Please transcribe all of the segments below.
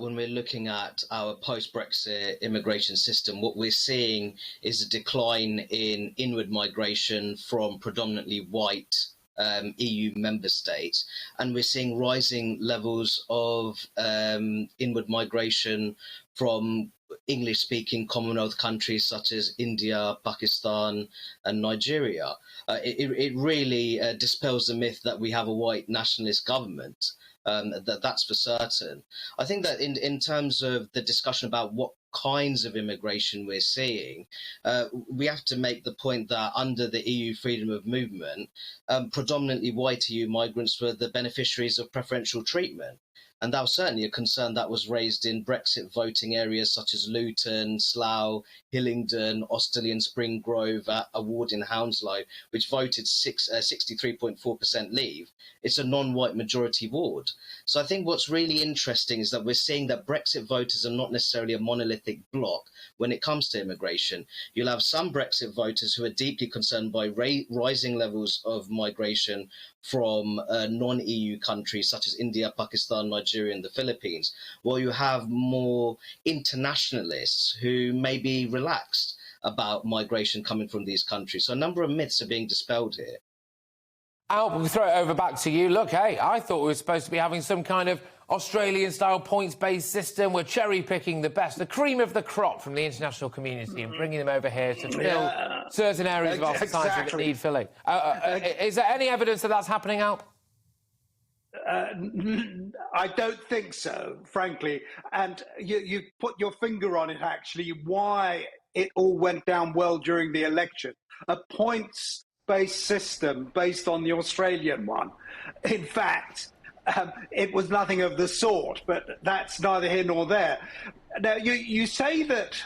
when we're looking at our post-Brexit immigration system, what we're seeing is a decline in inward migration from predominantly white EU member states, and we're seeing rising levels of inward migration from English-speaking Commonwealth countries such as India, Pakistan, and Nigeria. It really dispels the myth that we have a white nationalist government. That's for certain. I think that in terms of the discussion about what kinds of immigration we're seeing, we have to make the point that under the EU freedom of movement, predominantly white EU migrants were the beneficiaries of preferential treatment. And that was certainly a concern that was raised in Brexit voting areas such as Luton, Slough, Hillingdon, Osterley and Spring Grove, a ward in Hounslow, which voted 63.4% leave. It's a non-white majority ward. So I think what's really interesting is that we're seeing that Brexit voters are not necessarily a monolithic bloc when it comes to immigration. You'll have some Brexit voters who are deeply concerned by rising levels of migration from non-EU countries such as India, Pakistan, Nigeria and the Philippines, while you have more internationalists who may be relaxed about migration coming from these countries. So a number of myths are being dispelled here. Al, we'll throw it over back to you. Look, hey, I thought we were supposed to be having some kind of Australian-style points-based system. We're cherry-picking the best, the cream of the crop from the international community and bringing them over here to fill certain areas of our society that need filling. Is there any evidence that that's happening, Al? I don't think so, frankly. And you put your finger on it, actually, why it all went down well during the election. A points-based system based on the Australian one. In fact, it was nothing of the sort, but that's neither here nor there. Now, you say that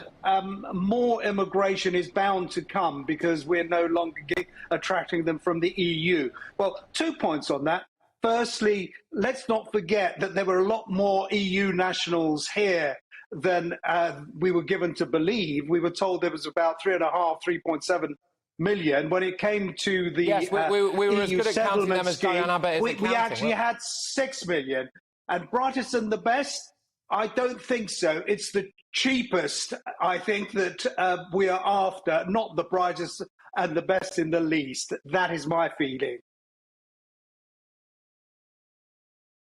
more immigration is bound to come because we're no longer attracting them from the EU. Well, 2 points on that. Firstly, let's not forget that there were a lot more EU nationals here than we were given to believe. We were told there was about 3.7 million. When it came to the yes, we were as EU good at counting them as Diane Abbott is we actually had 6 million. And brightest and the best? I don't think so. It's the cheapest, I think, that we are after, not the brightest and the best in the least. That is my feeling.